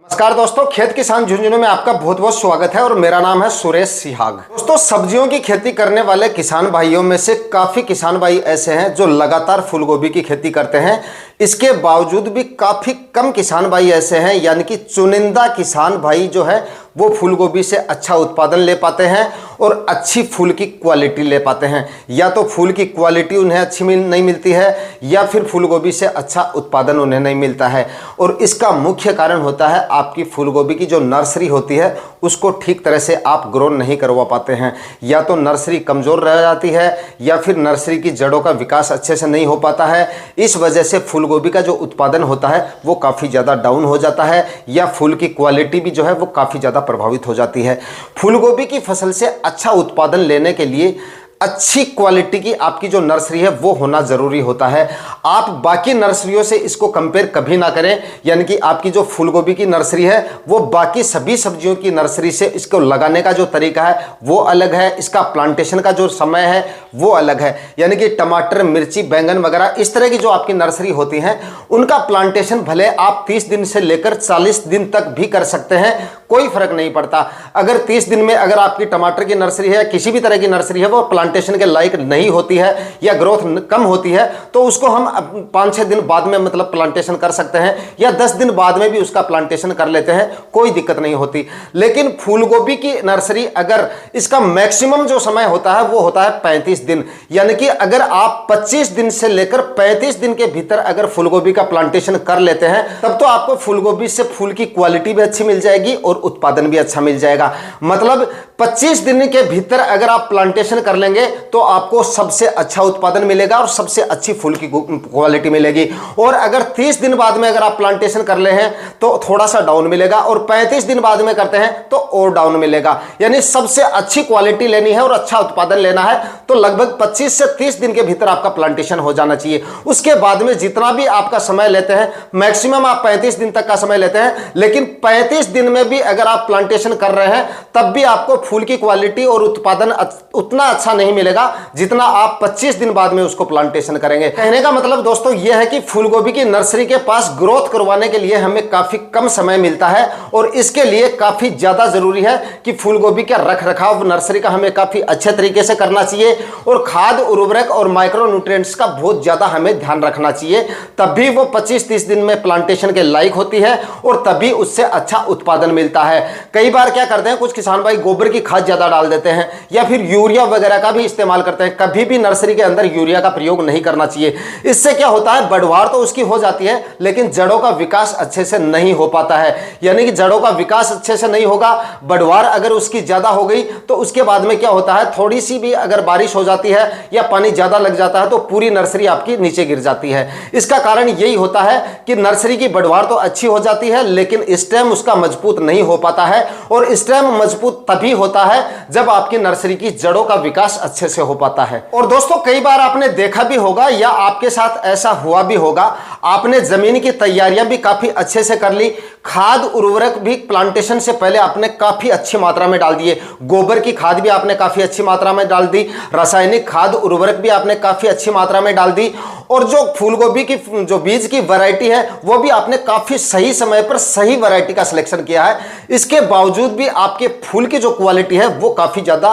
नमस्कार दोस्तों, खेत किसान झुंझुनू में आपका बहुत बहुत स्वागत है और मेरा नाम है सुरेश सिहाग। दोस्तों, सब्जियों की खेती करने वाले किसान भाइयों में से काफ़ी किसान भाई ऐसे हैं जो लगातार फूलगोभी की खेती करते हैं। इसके बावजूद भी काफ़ी कम किसान भाई ऐसे हैं, यानी कि चुनिंदा किसान भाई जो है वो फूलगोभी से अच्छा उत्पादन ले पाते हैं और अच्छी फूल की क्वालिटी ले पाते हैं। या तो फूल की क्वालिटी उन्हें अच्छी नहीं मिलती है या फिर फूलगोभी से अच्छा उत्पादन उन्हें नहीं मिलता है। और इसका मुख्य कारण होता है आपकी फूलगोभी की जो नर्सरी होती है उसको ठीक तरह से आप ग्रो नहीं करवा पाते हैं। या तो नर्सरी कमज़ोर रह जाती है या फिर नर्सरी की जड़ों का विकास अच्छे से नहीं हो पाता है। इस वजह से फूलगोभी का जो उत्पादन होता है वो काफ़ी ज़्यादा डाउन हो जाता है या फूल की क्वालिटी भी जो है वो काफ़ी ज़्यादा प्रभावित हो जाती है। फूलगोभी की फसल से अच्छा उत्पादन लेने के लिए अच्छी क्वालिटी की आपकी जो नर्सरी है वो होना ज़रूरी होता है। आप बाकी नर्सरियों से इसको कंपेयर कभी ना करें, यानी कि आपकी जो फूलगोभी की नर्सरी है वो बाकी सभी सब्जियों की नर्सरी से इसको लगाने का जो तरीका है वो अलग है, इसका प्लांटेशन का जो समय है वो अलग है। यानी कि टमाटर, मिर्ची, बैंगन वगैरह इस तरह की जो आपकी नर्सरी होती हैं उनका प्लांटेशन भले आप 30 दिन से लेकर 40 दिन तक भी कर सकते हैं, कोई फर्क नहीं पड़ता। अगर 30 दिन में अगर आपकी टमाटर की नर्सरी है, किसी भी तरह की नर्सरी है, वो प्लांटेशन के लायक नहीं होती है या ग्रोथ कम होती है तो उसको हम 5-6 दिन बाद में मतलब प्लांटेशन कर सकते हैं या 10 दिन बाद में भी उसका प्लांटेशन कर लेते हैं, कोई दिक्कत नहीं होती। लेकिन फूलगोभी की नर्सरी अगर इसका मैक्सिमम जो समय होता है वो होता है 35 दिन। यानी कि अगर आप 25 दिन से लेकर 35 दिन के भीतर अगर फूलगोभी का प्लांटेशन कर लेते हैं तब तो आपको फूलगोभी से फूल की क्वालिटी भी अच्छी मिल जाएगी और उत्पादन भी अच्छा मिल जाएगा। मतलब 25 दिन के भीतर अगर आप प्लांटेशन कर लेंगे तो आपको सबसे अच्छा उत्पादन मिलेगा और सबसे अच्छी फूल की क्वालिटी मिलेगी। और अगर 30 दिन बाद में अगर आप प्लांटेशन कर ले हैं तो थोड़ा सा डाउन मिलेगा और 35 दिन बाद में करते हैं तो और डाउन मिलेगा। यानी सबसे अच्छी क्वालिटी लेनी है और अच्छा उत्पादन लेना है तो लगभग 25 से 30 दिन के भीतर आपका प्लांटेशन हो जाना चाहिए। उसके बाद में जितना भी आपका समय लेते हैं, मैक्सिमम आप 35 दिन तक का समय लेते हैं, लेकिन 35 दिन में भी अगर आप प्लांटेशन कर रहे हैं तब भी आपको फूल की क्वालिटी और उत्पादन उतना अच्छा नहीं मिलेगा जितना आप 25 दिन बाद में उसको प्लांटेशन करेंगे। कहने का मतलब दोस्तों यह है कि फूलगोभी की नर्सरी के पास ग्रोथ करवाने के लिए हमें काफी कम समय मिलता है और इसके लिए काफी ज्यादा जरूरी है कि फूलगोभी का रखरखाव नर्सरी का हमें काफी अच्छे तरीके से करना चाहिए और खाद, उर्वरक और माइक्रो न्यूट्रिएंट्स का बहुत ज्यादा हमें ध्यान रखना चाहिए। तभी वो 25-30 दिन में प्लांटेशन के लायक होती है और तभी उससे अच्छा उत्पादन मिलता है। कई बार क्या करते हैं कुछ किसान भाई, गोबर की खाद ज्यादा डाल देते हैं या फिर यूरिया वगैरह का भी इस्तेमाल करते हैं। कभी भी नर्सरी के अंदर यूरिया का प्रयोग नहीं करना चाहिए। इससे क्या होता है, बढ़वार तो उसकी हो जाती है लेकिन जड़ों का विकास अच्छे से नहीं हो पाता है। यानी कि जड़ों का विकास अच्छे से नहीं होगा, बढ़वार अगर उसकी ज्यादा हो गई तो उसके बाद में क्या होता है, थोड़ी सी भी अगर बारिश हो जाती है या पानी ज्यादा लग जाता है तो पूरी नर्सरी आपकी नीचे गिर जाती है। इसका कारण यही होता है कि नर्सरी की बढ़वार तो अच्छी हो जाती है लेकिन स्टेम उसका मजबूत नहीं हो पाता है और स्टेम मजबूत तभी होता है जब आपकी नर्सरी की जड़ों का विकास अच्छे से हो पाता है। और दोस्तों कई बार आपने देखा भी होगा या आपके साथ ऐसा हुआ भी होगा, आपने जमीन की तैयारियां भी काफी अच्छे से कर ली, खाद उर्वरक भी प्लांटेशन से पहले आपने काफी अच्छी मात्रा में डाल दिए, गोबर की खाद भी आपने काफी अच्छी मात्रा में डाल दी, रासायनिक खाद उर्वरक भी आपने काफी अच्छी मात्रा में डाल दी और जो फूलगोभी की जो बीज की वैरायटी है वो भी आपने काफी सही समय पर सही वैरायटी का सिलेक्शन किया है। इसके बावजूद भी आपके फूल की जो क्वालिटी है वो काफी ज्यादा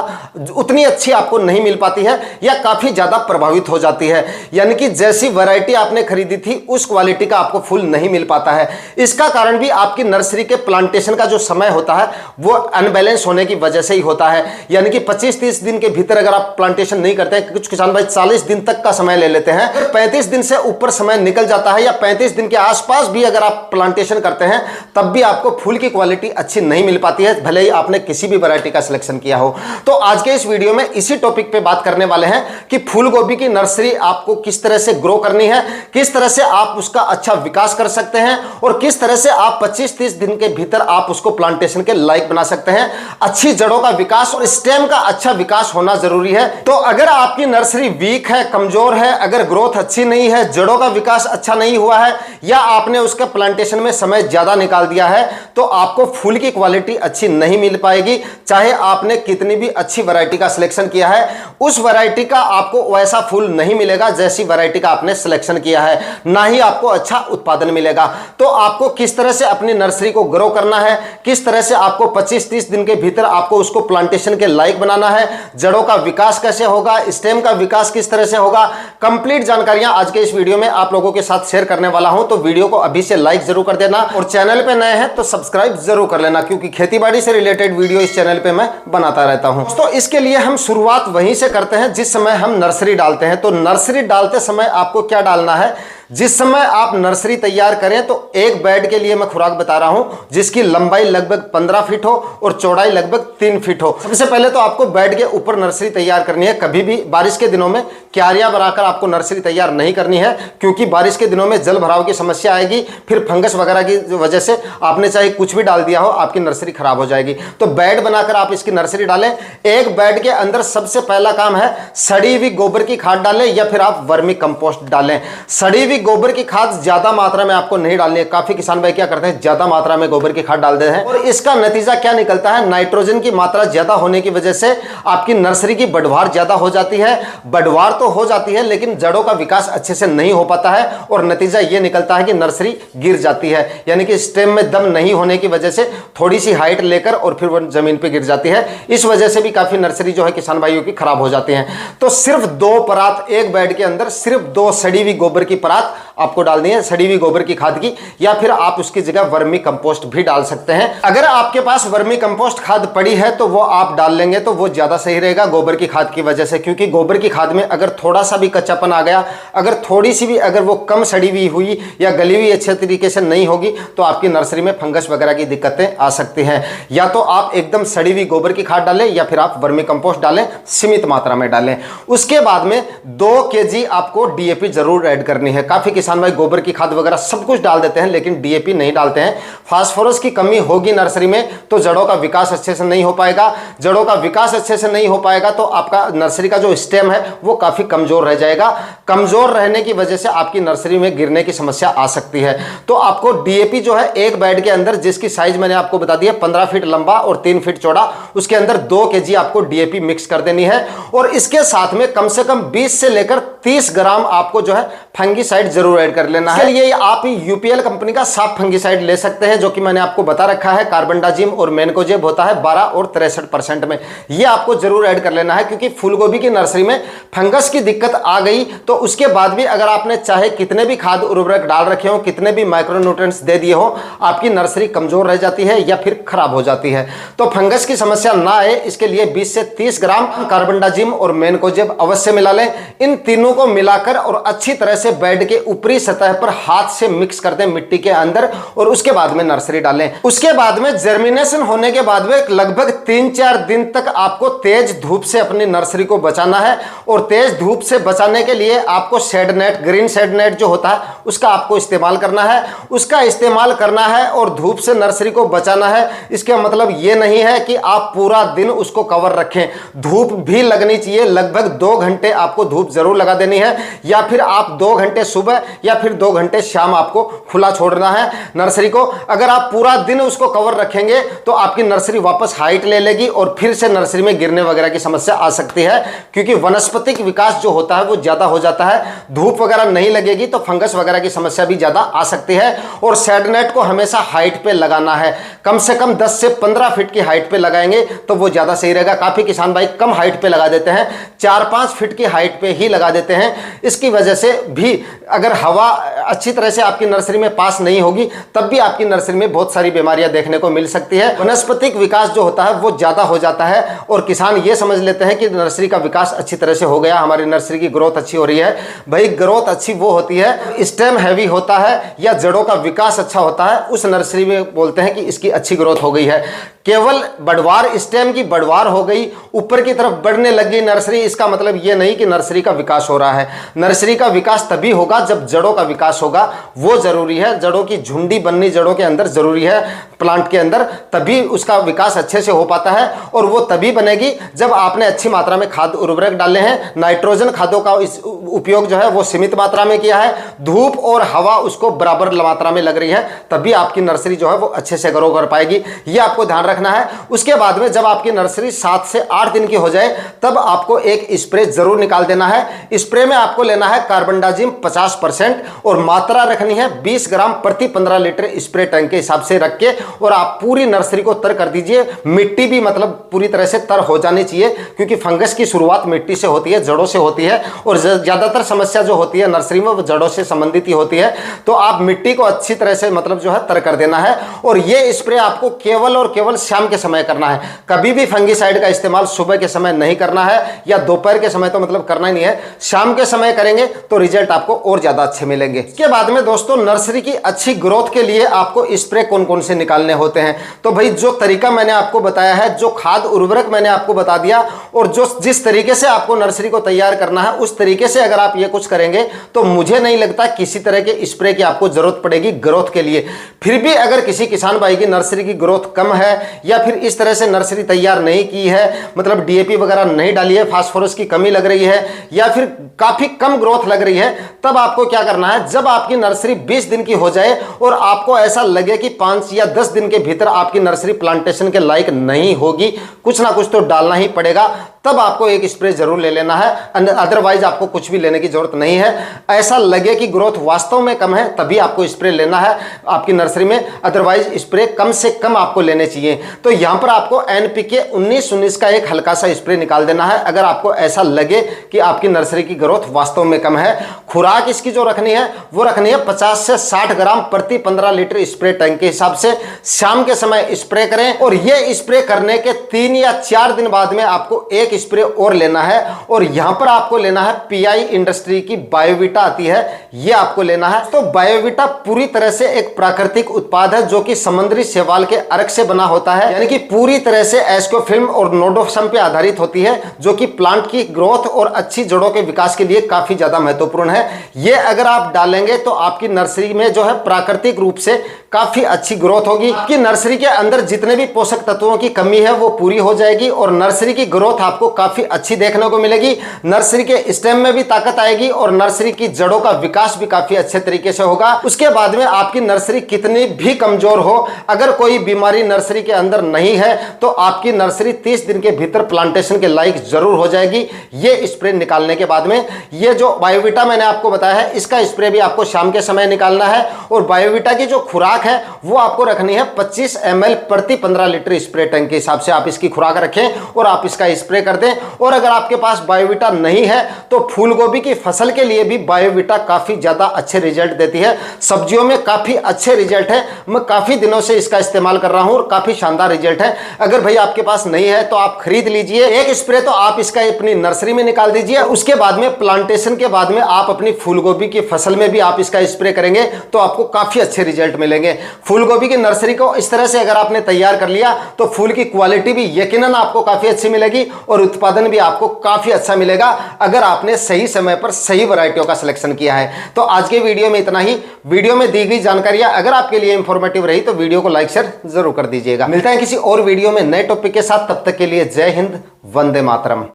उतनी अच्छी आपको नहीं मिल पाती है या काफी ज्यादा प्रभावित हो जाती है। यानी कि जैसी वैरायटी आपने खरीदी थी उस क्वालिटी का आपको फूल नहीं मिल पाता है। इसका कारण भी आपकी नर्सरी के प्लांटेशन का जो समय होता है वो अनबैलेंस होने की वजह से ही होता है। यानी कि 25-30 दिन के भीतर अगर आप प्लांटेशन नहीं करते हैं, कुछ किसान भाई 40 दिन तक का समय ले लेते हैं, 35 दिन से ऊपर समय निकल जाता है या 35 दिन के आसपास भी अगर आप प्लांटेशन करते हैं तब भी आपको फूल की क्वालिटी अच्छी नहीं मिल पाती है, भले ही आपने किसी भी वैरायटी का सिलेक्शन किया हो। तो आज के इस वीडियो में इसी टॉपिक पे बात करने वाले हैं कि फूलगोभी की नर्सरी आपको किस तरह से ग्रो करनी है, किस तरह से आप उसका अच्छा विकास कर सकते हैं और किस तरह से आप 25-30 दिन के भीतर आप उसको प्लांटेशन के लायक बना सकते हैं। अच्छी जड़ों का विकास और स्टेम का अच्छा विकास होना जरूरी है। तो अगर आपकी नर्सरी वीक है, कमजोर है, अगर ग्रोथ अच्छी नहीं है, जड़ों का विकास अच्छा नहीं हुआ है, या आपने उसके प्लांटेशन में समय ज्यादा निकाल दिया है, तो आपको फूल की क्वालिटी अच्छी नहीं मिल पाएगी। चाहे आपने कितनी भी अच्छी वैरायटी का सिलेक्शन किया है, उस वैरायटी का आपको वैसा फूल नहीं मिलेगा जैसी वैरायटी का आपने सिलेक्शन किया है, ना ही आपको अच्छा उत्पादन मिलेगा। तो आपको किस तरह से अपनी नर्सरी को ग्रो करना है, किस तरह से आपको 25-30 दिन के भीतर आपको उसको प्लांटेशन के लायक बनाना है, जड़ों का विकास कैसे होगा, स्टेम का विकास किस तरह से होगा, कंप्लीट जानकारियां आज के इस वीडियो में आप लोगों के साथ शेयर करने वाला हूं। तो वीडियो को अभी से लाइक जरूर कर देना और चैनल पे नए हैं तो सब्सक्राइब जरूर कर लेना, क्योंकि खेतीबाड़ी से रिलेटेड वीडियो इस चैनल पे मैं बनाता रहता हूं। तो इसके लिए हम शुरुआत वहीं से करते हैं जिस समय हम नर्सरी डालते हैं। तो नर्सरी डालते समय आपको क्या डालना है, जिस समय आप नर्सरी तैयार करें तो एक बेड के लिए मैं खुराक बता रहा हूं जिसकी लंबाई लगभग 15 फीट हो और चौड़ाई लगभग 3 फीट हो। सबसे पहले तो आपको बेड के ऊपर नर्सरी तैयार करनी है। कभी भी बारिश के दिनों में क्यारियां बनाकर आपको नर्सरी तैयार नहीं करनी है, क्योंकि बारिश के दिनों में जल भराव की समस्या आएगी, फिर फंगस वगैरह की वजह से आपने चाहे कुछ भी डाल दिया हो आपकी नर्सरी खराब हो जाएगी। तो बेड बनाकर आप इसकी नर्सरी डालें। एक बेड के अंदर सबसे पहला काम है सड़ी हुई गोबर की खाद डालें या फिर आप वर्मी कंपोस्ट डालें। सड़ी हुई गोबर की खाद ज्यादा मात्रा में आपको नहीं डालनी है। काफी किसान भाई क्या करते हैं, ज्यादा मात्रा में गोबर की खाद डाल देते हैं और इसका नतीजा क्या निकलता है, नाइट्रोजन की मात्रा ज्यादा होने की वजह से आपकी नर्सरी की बढ़वार ज्यादा हो जाती है। बढ़वार तो हो जाती है लेकिन जड़ों का विकास अच्छे से नहीं हो पाता है और नतीजा यह निकलता है कि नर्सरी गिर जाती है, यानी कि स्टेम में दम नहीं होने की वजह से थोड़ी सी हाइट लेकर और फिर वो जमीन पे गिर जाती है। इस वजह से भी काफी नर्सरी जो है किसान भाइयों की खराब हो जाती है। तो सिर्फ 2 परात एक बेड के अंदर, सिर्फ 2 सड़ी हुई गोबर की परात आपको डालनी है, सड़ी हुई गोबर की खाद की, या फिर आप उसकी जगह वर्मी कंपोस्ट भी डाल सकते हैं। अगर आपके पास वर्मी कंपोस्ट खाद पड़ी है तो वो आप डाल लेंगे तो वो ज्यादा सही रहेगा गोबर की खाद की वजह से, क्योंकि गोबर की खाद में अगर थोड़ा सा भी कच्चापन आ गया, अगर थोड़ी सी भी अगर वो कम सड़ी हुई हुई या गली हुई अच्छे तरीके से नहीं होगी तो आपकी नर्सरी में फंगस वगैरह की दिक्कतें आ सकती हैं। या तो आप एकदम सड़ी हुई गोबर की खाद डालें या फिर आप वर्मी कंपोस्ट डालें, सीमित मात्रा में डालें। उसके बाद में 2 kg आपको डीएपी जरूर ऐड करनी है। काफी किसान भाई गोबर की खाद वगैरह सब कुछ डाल देते हैं लेकिन डीएपी नहीं डालते हैं। फास्फोरस की कमी होगी नर्सरी में तो जड़ों का विकास अच्छे से नहीं हो पाएगा। जड़ों का विकास अच्छे से नहीं हो पाएगा तो आपका नर्सरी का जो स्टेम है वो काफी कमजोर रह जाएगा। कमजोर रहने की वजह से आपकी नर्सरी में गिरने की समस्या आ सकती है। तो आपको डीएपी जो है एक बेड के अंदर, जिसकी साइज मैंने आपको बता दिया 15 फीट लंबा और 3 फीट चौड़ा, उसके अंदर 2 kg आपको डीएपी मिक्स कर देनी है। और इसके साथ में कम से कम 20 से लेकर 30 ग्राम आपको जो है फंगीसाइड जरूर ऐड कर लेना है। ये आप यूपीएल कंपनी का साफ फंगीसाइड ले सकते हैं, जो कि मैंने आपको बता रखा है कार्बेंडाजिम और मैनकोजेब होता है 12 और 63% में। ये आपको जरूर ऐड कर लेना है, क्योंकि फूलगोभी की नर्सरी में फंगस की दिक्कत आ गई तो उसके बाद भी अगर आपने चाहे कितने भी खाद उर्वरक डाल रखे हो, कितने भी माइक्रोन्यूट्रिएंट्स दे दिए हो, आपकी नर्सरी कमजोर रह जाती है या फिर खराब हो जाती है। तो फंगस की समस्या ना आए इसके लिए 20 से 30 ग्राम कार्बेंडाजिम और मैनकोजेब अवश्य मिला लें। इन तीनों को मिलाकर और अच्छी तरह से बेड के ऊपरी सतह पर हाथ से मिक्स कर दें मिट्टी के अंदर और उसके बाद में नर्सरी डालें। उसके बाद में जर्मिनेशन होने के बाद में लगभग 3-4 दिन तक आपको तेज धूप से अपनी नर्सरी को बचाना है। और तेज धूप से बचाने के लिए आपको shade net, green shade net जो होता है उसका आपको इस्तेमाल करना है। उसका इस्तेमाल करना है और धूप से नर्सरी को बचाना है। इसका मतलब ये नहीं है कि आप पूरा दिन उसको कवर रखें, धूप भी लगनी चाहिए। लगभग 2 घंटे आपको धूप जरूर लगा देनी है, या फिर आप 2 घंटे सुबह या फिर 2 घंटे शाम आपको खुला छोड़ना है नर्सरी को। अगर आप पूरा दिन उसको कवर रखेंगे तो आपकी नर्सरी वापस हाइट ले लेगी और फिर से नर्सरी में गिरने वगैरह की समस्या आ सकती है, क्योंकि वनस्पतिक विकास जो होता है वो ज्यादा हो जाता है। धूप वगैरह नहीं लगेगी तो फंगस वगैरह की समस्या भी ज्यादा आ सकती है। और शेड नेट को हमेशा हाइट पे लगाना है, कम से कम 10 से 15 फीट की हाइट पे लगाएंगे तो वो ज्यादा सही रहेगा। काफी किसान भाई कम हाइट पे लगा देते हैं, 4-5 फीट की हाइट पे ही लगा देते हैं। इसकी वजह से भी अगर हवा अच्छी तरह से आपकी नर्सरी में पास नहीं होगी तब भी आपकी नर्सरी में बहुत सारी बीमारियां देखने को मिल सकती है। वनस्पतिक विकास जो होता है वो ज्यादा हो जाता है और किसान ये समझ लेते हैं कि नर्सरी का विकास अच्छी तरह से हो गया, हमारी नर्सरी की ग्रोथ अच्छी हो रही है। भाई ग्रोथ अच्छी वो होती है, स्टेम हैवी होता है या जड़ों का विकास अच्छा होता है, उस नर्सरी में बोलते हैं कि इसकी अच्छी ग्रोथ हो गई है। केवल बढ़वार, स्टेम की बढ़वार हो गई, ऊपर की तरफ बढ़ने लगी नर्सरी, इसका मतलब यह नहीं कि नर्सरी का विकास हो रहा है। नर्सरी का विकास तभी होगा जब जड़ों का विकास होगा वो जरूरी है, जड़ों की झुंडी बननी जड़ों के अंदर जरूरी है प्लांट के अंदर, तभी उसका विकास अच्छे से हो पाता है। और वो तभी बनेगी जब आपने अच्छी मात्रा में खाद उर्वरक डाले हैं, नाइट्रोजन खादों का इस उपयोग जो है वो सीमित मात्रा में किया है, धूप और हवा उसको बराबर मात्रा में लग रही है, तभी आपकी नर्सरी जो है वो अच्छे से ग्रो कर पाएगी। ये आपको ध्यान रखना है। उसके बाद में जब आपकी नर्सरी 7 से 8 दिन की हो जाए तब आपको एक स्प्रे जरूर निकाल देना है। स्प्रे में आपको लेना है कार्बनडाजिम 50% और मात्रा रखनी है 20 ग्राम प्रति 15 लीटर स्प्रे टैंक के हिसाब से रख के, और आप पूरी नर्सरी को तर कर दीजिए। मिट्टी भी मतलब पूरी तरह से तर हो जानी चाहिए, क्योंकि फंगस की शुरुआत मिट्टी से होती है, जड़ों से होती है, और ज्यादातर समस्या जो होती है नर्सरी में वो जड़ों से संबंधित ही होती है। तो आप मिट्टी को अच्छी तरह से मतलब जो है तर कर देना है। और ये स्प्रे आपको केवल और केवल शाम के समय करना है, कभी भी फंगिसाइड का इस्तेमाल सुबह के समय नहीं करना है, या दोपहर के समय तो मतलब करना ही नहीं है, शाम के समय करेंगे तो रिजल्ट आपको और ज्यादा अच्छे मिलेंगे। इसके बाद में दोस्तों नर्सरी की अच्छी ग्रोथ के लिए आपको स्प्रे कौन कौन से निकालने होते हैं, तो भाई जो तरीका मैंने आपको बताया है, जो खाद उर्वरक मैंने आपको बता दिया, और जो जिस तरीके से आपको नर्सरी को तैयार करना है उस तरीके से अगर आप ये कुछ करेंगे तो मुझे नहीं लगता किसी तरह के स्प्रे की आपको जरूरत पड़ेगी ग्रोथ के लिए। फिर भी अगर किसी किसान भाई की नर्सरी की ग्रोथ कम है, या फिर इस तरह से नर्सरी तैयार नहीं की है, मतलब डीएपी वगैरह नहीं डाली है, फास्फोरस की कमी लग रही है, या फिर काफी कम ग्रोथ लग रही है, तब आपको क्या करना है, जब आपकी नर्सरी 20 दिन की हो जाए और आपको ऐसा लगे कि 5 या 10 दिन के भीतर आपकी नर्सरी प्लांटेशन के लायक नहीं होगी, कुछ ना कुछ तो डालना ही पड़ेगा, तब आपको एक स्प्रे जरूर ले लेना है। अदरवाइज आपको कुछ भी लेने की जरूरत नहीं है। ऐसा लगे कि ग्रोथ वास्तव में कम है तभी आपको स्प्रे लेना है आपकी नर्सरी में, अदरवाइज स्प्रे कम से कम आपको लेने चाहिए। तो यहां पर आपको एनपीके 19-19 का एक हल्का सा स्प्रे निकाल देना है अगर आपको ऐसा लगे कि आपकी नर्सरी की ग्रोथ वास्तव में कम है। खुराक इसकी जो रखनी है वो रखनी है 50 से 60 ग्राम प्रति 15 लीटर स्प्रे टैंक के हिसाब से। शाम के समय स्प्रे करें, और ये स्प्रे करने के 3 या 4 दिन बाद में आपको एक स्प्रे और लेना है, और यहां पर आपको लेना है पीआई इंडस्ट्री की बायोविटा आती है, ये आपको लेना है। तो बायोविटा पूरी तरह से एक प्राकृतिक उत्पाद है जो कि समुद्री शैवाल के अर्क से बना होता है, यानी कि पूरी तरह से एस्कोफिल्म और नोडोसम पे आधारित होती है, जो कि प्लांट की ग्रोथ और अच्छी जड़ों के विकास के लिए काफी ज्यादा महत्वपूर्ण है। ये अगर आप डालेंगे तो आपकी नर्सरी में जो है प्राकृतिक रूप से काफी अच्छी ग्रोथ होगी। आपकी नर्सरी के अंदर जितने भी पोषक तत्वों की कमी है वो पूरी हो जाएगी, और नर्सरी की ग्रोथ आपको काफी अच्छी देखने को मिलेगी। नर्सरी के स्टेम में भी ताकत आएगी और नर्सरी की जड़ों का विकास भी काफी अच्छे तरीके से होगा। उसके बाद में आपकी नर्सरी कितनी भी कमजोर हो, अगर कोई बीमारी नर्सरी के अंदर नहीं है तो आपकी नर्सरी 30 दिन के भीतर प्लांटेशन के लायक जरूर हो जाएगी। ये स्प्रे निकालने के बाद में ये जो बायोविटा मैंने आपको बताया है इसका स्प्रे भी आपको शाम के समय निकालना है, और बायोविटा की जो खुराक है वो आपको रखनी है 25 ml प्रति 15 लीटर स्प्रे टैंक के हिसाब से आप इसकी खुराक रखें और आप इसका स्प्रे कर दें। और अगर आपके पास बायोविटा नहीं है तो फूल गोभी की फसल के लिए भी बायोविटा काफी ज्यादा अच्छे रिजल्ट देती है, सब्जियों में काफी अच्छे रिजल्ट है। मैं काफी दिनों से इसका इस्तेमाल कर रहा हूं और काफी शानदार रिजल्ट है। अगर भाई आपके पास नहीं है तो आप खरीद लीजिए एक स्प्रे, तो आप इसका अपनी नर्सरी में निकाल दीजिए। उसके बाद में प्लांटेशन के बाद में आप अपनी फूल गोभी की फसल में भी आप इसका स्प्रे करेंगे तो आपको काफी अच्छे रिजल्ट मिलेंगे। फूल गोभी की नर्सरी को इस तरह से अगर आपने तैयार कर लिया तो फूल की क्वालिटी भी यकीनन आपको काफी अच्छी मिलेगी और उत्पादन भी आपको काफी अच्छा मिलेगा, अगर आपने सही समय पर सही वैरायटियों का सिलेक्शन किया है। तो आज के वीडियो में इतना ही। वीडियो में दी गई जानकारियां अगर आपके लिए इंफॉर्मेटिव रही तो वीडियो को लाइक शेयर जरूर कर दीजिएगा। मिलते हैं किसी और वीडियो में नए टॉपिक के साथ, तब तक के लिए जय हिंद, वंदे मातरम।